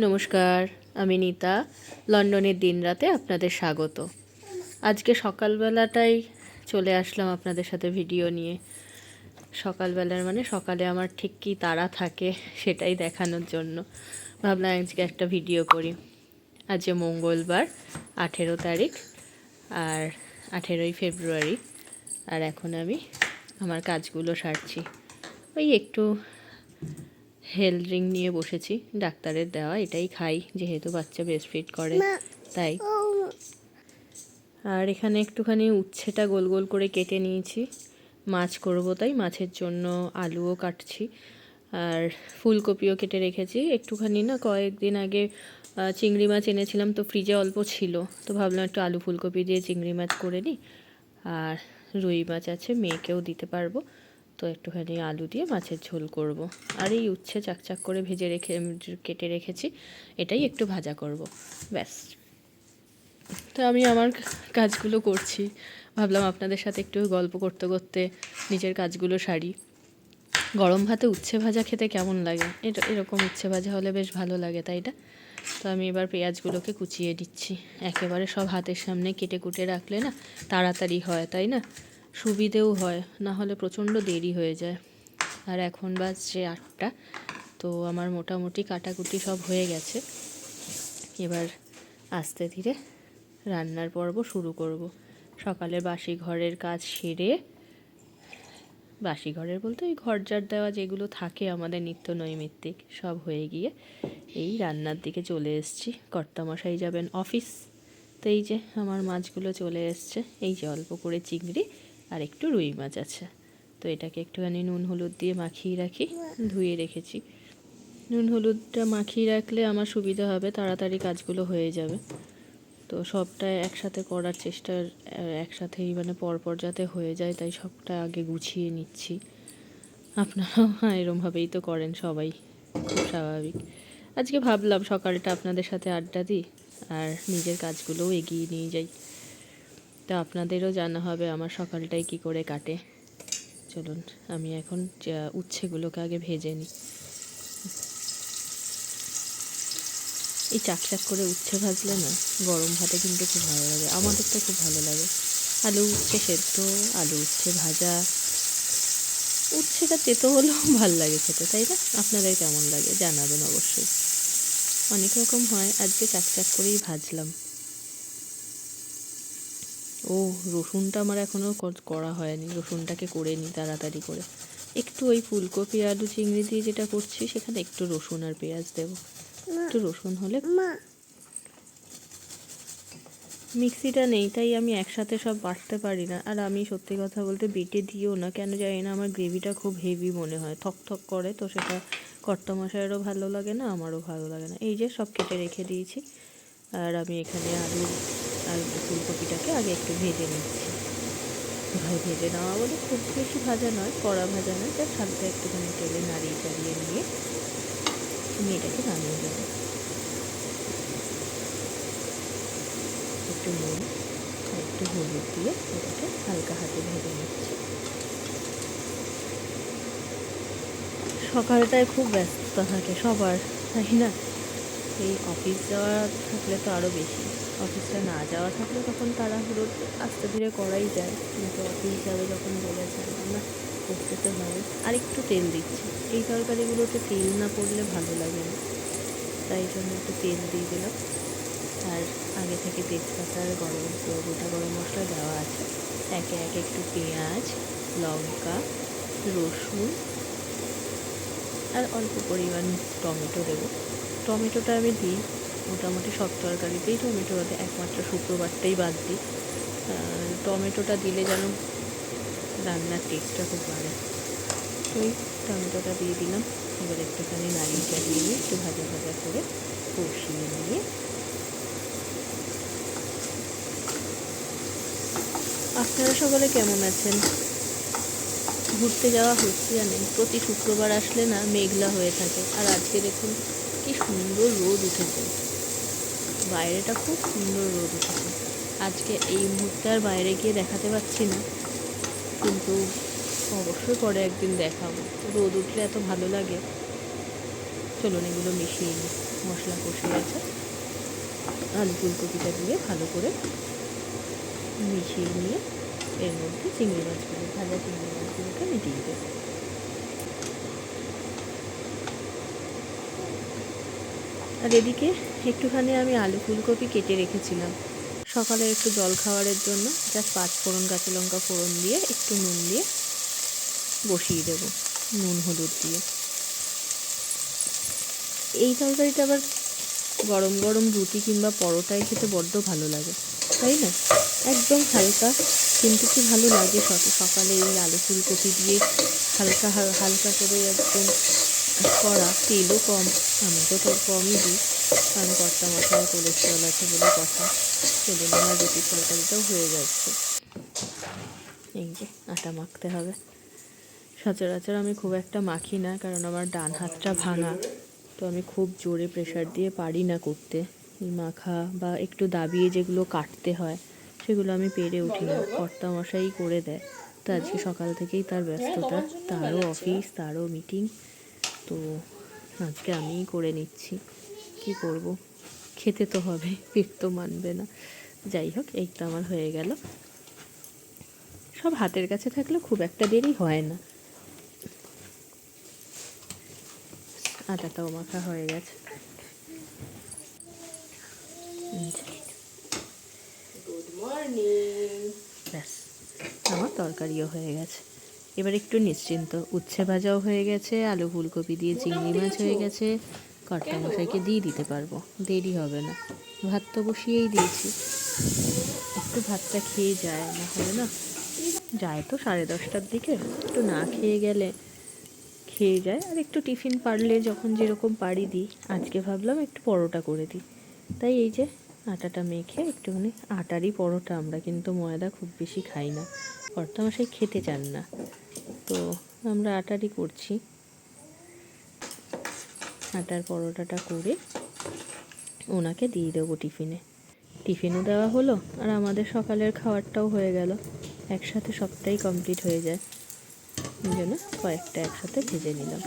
নমস্কার, আমি নিতা। লন্ডনের দিনরাতে আপনাদের স্বাগত। আজকে সকালবেলাটাই চলে আসলাম আপনাদের সাথে ভিডিও নিয়ে। সকালবেলার মানে সকালে আমার ঠিক কী তাড়া থাকে সেটাই দেখানোর জন্য ভাবলাম আজকে একটা ভিডিও করি। আজ মঙ্গলবার 18 তারিখ আর 18ই ফেব্রুয়ারি। আর এখন আমি আমার কাজগুলো সারছি। ওই একটু হেলথ ড্রিঙ্ক নিয়ে বসেছি, ডাক্তারের দেওয়া, এটাই খাই যেহেতু বাচ্চা ব্রেস্টফিড করে তাই। আর এখানে একটুখানি উচ্ছেটা গোল গোল করে কেটে নিয়েছি, মাছ করব তাই মাছের জন্য আলুও কাটছি আর ফুলকপিও কেটে রেখেছি। একটুখানি না কয়েকদিন আগে চিংড়ি মাছ এনেছিলাম, তো ফ্রিজে অল্প ছিল, তো ভাবলাম একটু আলু ফুলকপি দিয়ে চিংড়ি মাছ করে নিই। আর রুই মাছ আছে, মেয়েকেও দিতে পারবো, তো একটুখানি আলু দিয়ে মাছের ঝোল করব। আর এই উচ্ছে চাকচাক করে কেটে রেখেছি, এটাই একটু ভাজা করব, ব্যাস। তো আমি আমার কাজগুলো করছি, ভাবলাম আপনাদের সাথে একটু গল্প করতে করতে নিজের কাজগুলো সারি। গরম ভাতে উচ্ছে ভাজা খেতে কেমন লাগে? এরকম উচ্ছে ভাজা হলে বেশ ভালো লাগে, তাই না? তো আমি এবার পেঁয়াজগুলোকে কুচিয়ে দিচ্ছি। একেবারে সব হাতের সামনে কেটে কুটে রাখলে না তাড়াতাড়ি হয়, তাই না? সুবিধেও হয়, না হলে প্রচণ্ড দেরি হয়ে যায়। আর এখন বাজছে 8টা, তো আমার মোটামুটি কাটাকুটি সব হয়ে গেছে। এবার আস্তে ধীরে রান্নার পর্ব শুরু করব। সকালে বাসি ঘরের কাজ সেরে, বাসি ঘরের বলতে ওই ঘর ঝাড় দেওয়া যেগুলো থাকে আমাদের নিত্য নৈমিত্তিক, সব হয়ে গিয়ে এই রান্নার দিকে চলে এসেছি। কর্তামশাই যাবেন অফিস, তো এই যে আমার মাছগুলো চলে এসছে। এই যে অল্প করে চিংড়ি আর একটু রুই মাছ আছে, তো এটাকে একটুখানি নুন হলুদ দিয়ে মাখিয়ে রাখি, ধুয়ে রেখেছি। নুন হলুদটা মাখিয়ে রাখলে আমার সুবিধা হবে, তাড়াতাড়ি কাজগুলো হয়ে যাবে। তো সবটা একসাথে করার চেষ্টা, একসাথেই মানে পরপর যাতে হয়ে যায়, তাই সবটা আগে গুছিয়ে নিচ্ছি। আপনারাও এরমভাবেই তো করেন সবাই, খুব স্বাভাবিক। আজকে ভাবলাম সকালটা আপনাদের সাথে আড্ডা দিই আর নিজের কাজগুলোও এগিয়ে নিয়ে যাই, তা আপনাদেরও জানা হবে আমার সকালটাই কি করে কাটে। চলুন আমি এখন উচ্ছেগুলোকে আগে ভেজে নিই। এই চাকচাক করে উচ্ছে ভাজলে না গরম ভাতে কিন্তু খুব ভালো লাগে, আমাদের তো খুব ভালো লাগে। আলু উচ্ছে সেদ্ধ, আলু উচ্ছে ভাজা, উচ্ছেটা তেতো হলেও ভালো লাগে খেতে, তাই না? আপনাদের কেমন লাগে জানাবেন অবশ্যই। অনেক রকম হয়, আজকে চাকচাক করেই ভাজলাম। ও, রসুনটা আমার এখনও করা হয়নি, রসুনটাকে করে নিই তাড়াতাড়ি করে। একটু ওই ফুলকপি আলু চিংড়ি দিয়ে যেটা করছি সেখানে একটু রসুন আর পেঁয়াজ দেবো, একটু রসুন হলে। মিক্সিটা নেই তাই আমি একসাথে সব বাটতে পারি না, আর আমি সত্যি কথা বলতে বেটে দিও না, কেন জানি না, আমার গ্রেভিটা খুব হেভি মনে হয়, থক থক করে, তো সেটা কর্তামশাইয়েরও ভালো লাগে না, আমারও ভালো লাগে না। এই যে সব কেটে রেখে দিয়েছি, আর আমি এখানে আলু আর ফুলকপিটাকে আগে একটু ভেজে নিচ্ছি। ভেজে নেওয়া বলে খুব বেশি ভাজা নয়, কড়া ভাজা নয়, জাস্ট হালকা একটুখানি তেলে নাড়িয়ে চাড়িয়ে নিয়ে আমি এটাকে নামিয়ে দেবো। একটু নুন আর একটু হলুদ দিয়ে এটাকে হালকা হাতে ভেজে নিচ্ছি। সকালটায় খুব ব্যস্ততা থাকে সবার, তাই না? এই অফিস যাওয়া থাকলে তো আরও বেশি, অফিসটা না যাওয়া থাকলে তখন তাড়াহুড়ো আস্তে ধীরে করাই যায়, কিন্তু অফিস যাবে যখন বলেছে না, করতে তো হবে। আর একটু তেল দিচ্ছি, এই তরকারিগুলোতে তেল না পড়লে ভালো লাগে না, তাই জন্য একটু তেল দিয়ে দিলাম। আর আগে থেকে তেজপাতা আর গোটা গরম মশলা দেওয়া আছে। একে একে একটু পেঁয়াজ, লঙ্কা, রসুন আর অল্প পরিমাণ টমেটো দেবো। টমেটোটা আমি দিই মোটামুটি সব তরকারিতেই, টমেটো একমাত্র শুক্রবারটাই বাদ দিই। টমেটোটা দিলে যেন রান্নার টেস্টটা খুব বাড়ে। ওই টমেটোটা দিয়ে দিলাম, এবার একটুখানি নাড়িয়ে চাড়িয়ে নিয়ে একটু ভাজা ভাজা করে কষিয়ে নিয়ে। আপনারা সকলে কেমন আছেন? ঘুরতে যাওয়া হচ্ছে জানেন, প্রতি শুক্রবার আসলে না মেঘলা হয়ে থাকে, আর আজকে দেখুন কি সুন্দর রোদ উঠেছে, বাইরেটা খুব সুন্দর রোদ উঠেছে। আজকে এই মুহূর্তে আর বাইরে গিয়ে দেখাতে পারছি না, কিন্তু অবশ্যই পরে একদিন দেখাবো। রোদ উঠলে এত ভালো লাগে, চলুন এগুলো মিশিয়ে নিই। মশলা কষে গেছে, আলু ফুলকপিটা দিয়ে ভালো করে মিশিয়ে নিয়ে এর মধ্যে ভাজা চিংড়ি মাছগুলোকে মিটিয়ে দেবো। আর এদিকে একটুখানি আমি আলু ফুলকপি কেটে রেখেছিলাম সকালে একটু জল খাওয়ারের জন্য। জাস্ট 5 ফোড়ন কাঁচা লঙ্কা ফোড়ন দিয়ে একটু নুন দিয়ে বসিয়ে দেবো, নুন হলুদ দিয়ে। এই তরকারিটা আবার গরম গরম রুটি কিংবা পরোটায় খেতে বড্ড ভালো লাগে, তাই না? একদম হালকা, কিন্তু কি ভালো লাগে সকালে এই আলু ফুলকপি দিয়ে হালকা হালকা করে একদম করা, তেলও কম। আমি তো কমই দিই, কারণ কর্তা মশায় কোলেস্ট্রল আছে বলে কথা। চলুন আমার রুটির তরকারিটাও হয়ে যাচ্ছে। এই যে আটা মাখতে হবে। সচরাচর আমি খুব একটা মাখি না, কারণ আমার ডান হাতটা ভাঙা, তো আমি খুব জোরে প্রেশার দিয়ে পারি না করতে। মাখা বা একটু দাবিয়ে যেগুলো কাটতে হয় সেগুলো আমি পেরে উঠি না, কর্তা মশাই করে দেয়। তো আজকে সকাল থেকেই তার ব্যস্ততা, তারও অফিস, তারও মিটিং, তো আজকে আমিই করে নিচ্ছি। কি করব, খেতে তো হবে, পেট তো মানবে না। যাই হোক, এই তো আমার হয়ে গেল। সব হাতের কাছে থাকলে খুব একটা দেরি হয় না। আটাটাও মাখা হয়ে গেছে। Good morning. ব্যাস, আমার তরকারিও হয়ে গেছে। এবার একটু নিশ্চিন্ত। উচ্ছে ভাজাও হয়ে গেছে, আলু ফুলকপি দিয়ে চিংড়ি মাছ হয়ে গেছে। কর্তা মশাইকে দিয়ে দিতে পারবো, দেরি হবে না। ভাত তো বসিয়েই দিয়েছি, একটু ভাতটা খেয়ে যায়, না হলে না যায় তো 10:30টার দিকে, একটু না খেয়ে গেলে খেয়ে যায়। আর একটু টিফিন পারলে যখন যেরকম পারি দিই। আজকে ভাবলাম একটু পরোটা করে দিই, তাই এই যে আটাটা মেখে একটুখানি, আটারই পরোটা, আমরা কিন্তু ময়দা খুব বেশি খাই না, কর্তামশাই খেতে চান না, তো আমরা আটারই করছি। আটার পরোটাটা করে ওনাকে দিয়ে দেবো টিফিনে। টিফিনও দেওয়া হলো, আর আমাদের সকালের খাবারটাও হয়ে গেল, একসাথে সবটাই কমপ্লিট হয়ে যায়। এই জন্য কয়েকটা একসাথে ভেজে নিলাম।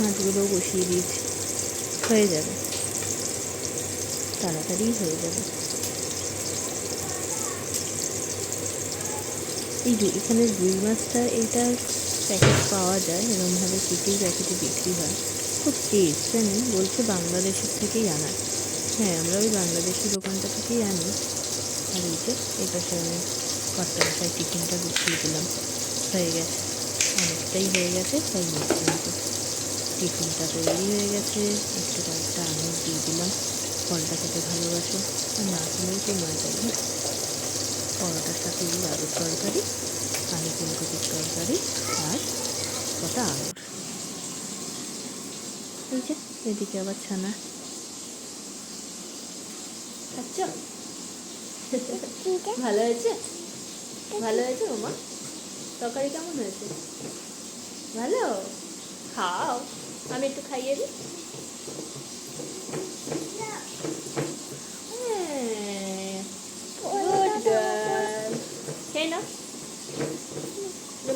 মাছগুলোও বসিয়ে দিয়েছি, হয়ে যাবে, তাড়াতাড়ি হয়ে যাবে। এখানে রুই মাছটা, এইটা প্যাকেট পাওয়া যায়, এরকমভাবে কেটেই প্যাকেটে বিক্রি হয়। খুব টেস্ট, জানেন, বলছে বাংলাদেশের থেকেই আনা। হ্যাঁ, আমরা ওই বাংলাদেশি দোকানটা থেকেই আনি। আর এই যে এই পাশে আমি কর্তা মশাই টিফিনটা গুছিয়ে দিলাম, হয়ে গেছে, অনেকটাই হয়ে গেছে, তাই নিশ্চিন্ত। টিফিনটা তৈরি হয়ে গেছে, একটু কয়েকটা আঙুর দিয়ে দিলাম, ফলটা খেতে ভালোবাসে। আর না কিনেও তো নয়, তাই না? পরোটার সাথে এই আলুর তরকারি, আলু ফুলকপির তরকারি, আর কটা আঙুর। এই যে এদিকে আবার ছানা। আচ্ছা, ভালো হয়েছে, ভালো হয়েছে মামা? তরকারি কেমন হয়েছে? ভালো, খাও, আমি একটু খাইয়ে দিই। গুড গার্ল, খেয়ে নাও,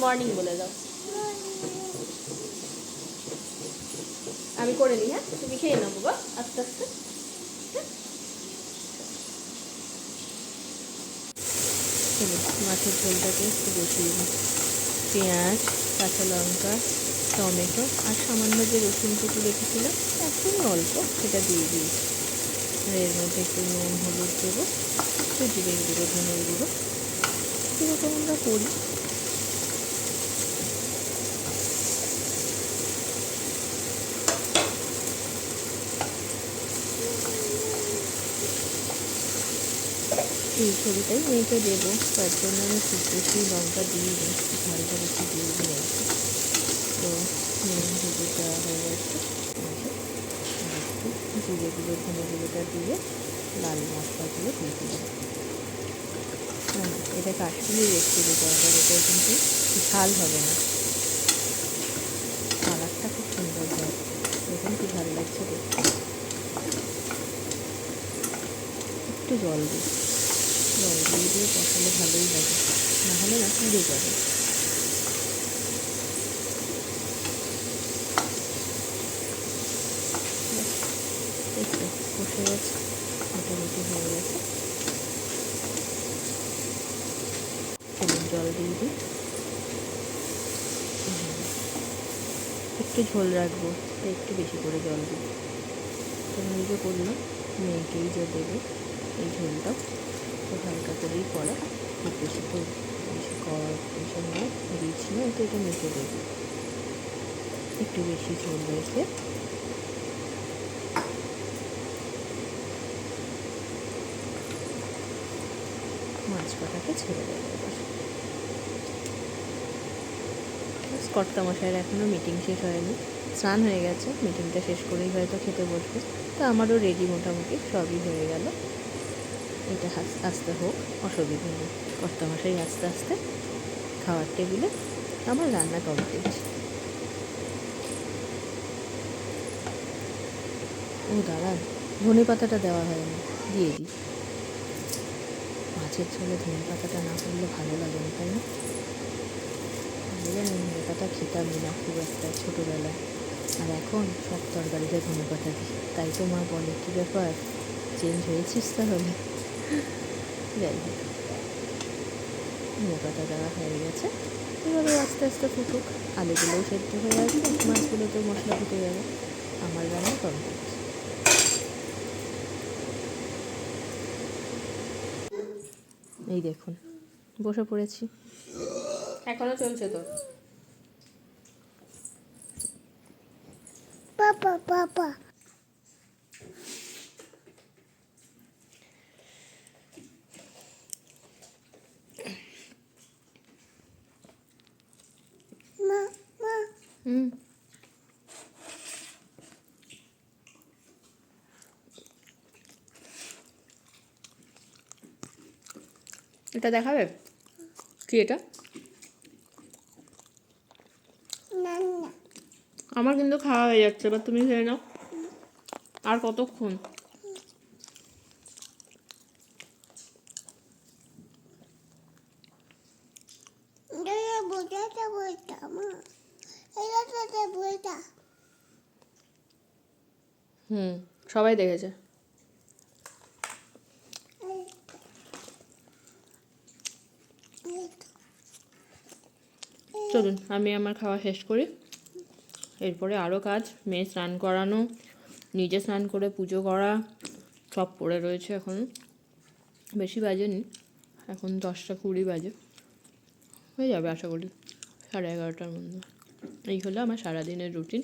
মর্নিং বলে দাও। আমি করে নিই, হ্যাঁ, তুমি খেয়ে নাও বাবা, আস্তে আস্তে। মাছের ঝোলটাকে একটু বসিয়ে দিই। পেঁয়াজ, কাঁচা লঙ্কা, টমেটো আর সামান্য যে রসুন কুচি রেখেছিলাম, একদমই অল্প, সেটা দিয়ে দিয়েছি। আর এর মধ্যে একটু নুন হলুদ দেবো, একটু জিরে গুঁড়ো, ধনের গুঁড়ো, যেরকম আমরা করি। এই ছবিটাই মেয়েকে দেবো, তার জন্য আমি খুব বেশি লঙ্কা দিয়ে দিই, ঝালটা বেশি দিয়ে দিই আর কি। তো নুন হলুদ দেওয়া হয়ে যাচ্ছে, একটু জিরে গুঁড়ো, ধনে গুঁড়োটা দিয়ে লাল মশলাগুলো দিয়ে দিলাম। এটা কাশ্মীরি রেড চিলি পাউডার, এটা কিন্তু ঝাল হবে না, কালারটা খুব সুন্দর হয়। দেখুন কি ভালো লাগছে দেখতে। একটু জল দিয়ে কষালে ভালোই লাগে, নাহলে না পুড়ে যাবে। একটু কষে গেছে, মোটামুটি হয়ে গেছে। চলুন জল দিয়ে দিই, একটু ঝোল রাখবো তাই একটু বেশি করে জল দিই। তখন এই যে করলাম, মেয়েকেই যে দেবো এই ঝোলটা, তো হালকা করেই করা, খুব বেশি তো বেশি এইসব নয়, রিচ নয়, তো এটা মেখে দেবো। একটু বেশি ঝোল রেখে মাছ কটাকে ছেড়ে দেবো। এবার কর্তামশাইয়ের এখনও মিটিং শেষ হয়নি, স্নান হয়ে গেছে, মিটিংটা শেষ করেই হয়তো খেতে বসবে। তো আমারও রেডি, মোটামুটি সবই হয়ে গেল। এটা আস্তে হোক, অসুবিধা নেই। কর্তামশাই আস্তে আস্তে খাওয়ার টেবিলে, আমার রান্না কমপ্লিট। ও দাঁড়ান, ধনে পাতাটা দেওয়া হয়নি, দিয়ে দিই। মাছের ঝোলে ধনে পাতাটা না করলে ভালো লাগে না, তাই না? জানেন, ধনে পাতা খেতামই না খুব একটা ছোটোবেলায়, আর এখন সব তরকারিতে ধনে পাতা দিই। তাই তো মা বলে, কী ব্যাপার, চেঞ্জ হয়েছিস তাহলে? যাই হোক, ধনে পাতা দেওয়া হয়ে গেছে। এভাবে আস্তে আস্তে ফুটুক, আলুগুলোও সেদ্ধ হয়ে আসবে, মাছগুলোতেও মশলা ফুটে যাবে, আমার রান্না কমপ্লিট। এই দেখুন, বসে পড়েছি, এখনো চলছে তো। পাপা পাপা মা মা হুম, এটা দেখাবে কি এটা? না না আমার কিন্তু খাওয়া হয়ে যাচ্ছে, এবার তুমি খেয়ে নাও। আর কতক্ষণ? এটা বোঝাতে বলতা মা, এটা বলতা। সবাই দেখেছে। চলুন আমি আমার খাওয়া শেষ করি, এরপরে আরও কাজ, মেয়ে স্নান করানো, নিজে স্নান করে পুজো করা, সব পড়ে রয়েছে এখনও। বেশি বাজেনি, এখন 10টা 20 বাজে, হয়ে যাবে আশা করি 11:30টার মধ্যে। এই হলো আমার সারাদিনের রুটিন।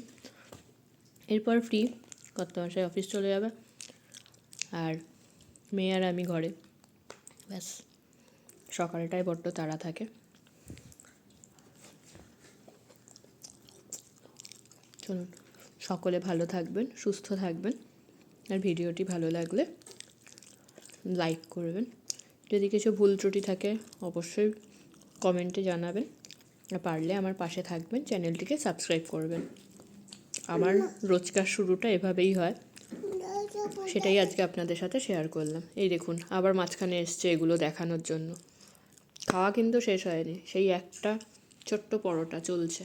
এরপর ফ্রি, কর্তামশাই অফিস চলে যাবে, আর মেয়ে আর আমি ঘরে, ব্যাস। সকালটায় বড্ড তাড়া থাকে। চলুন, সকলে ভালো থাকবেন, সুস্থ থাকবেন, আর ভিডিওটি ভালো লাগলে লাইক করবেন। যদি কিছু ভুল ত্রুটি থাকে অবশ্যই কমেন্টে জানাবেন, আর পারলে আমার পাশে থাকবেন, চ্যানেলটিকে সাবস্ক্রাইব করবেন। আমার রোজকার শুরুটা এভাবেই হয়, সেটাই আজকে আপনাদের সাথে শেয়ার করলাম। এই দেখুন, আবার মাঝখানে এসছে এগুলো দেখানোর জন্য। খাওয়া কিন্তু শেষ হয়নি, সেই একটা ছোট্ট পরোটা চলছে।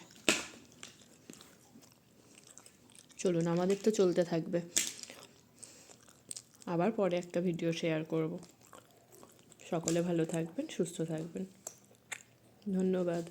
চলুন, আমাদের তো চলতে থাকবে, আবার পরে একটা ভিডিও শেয়ার করব। সকলে ভালো থাকবেন, সুস্থ থাকবেন, ধন্যবাদ।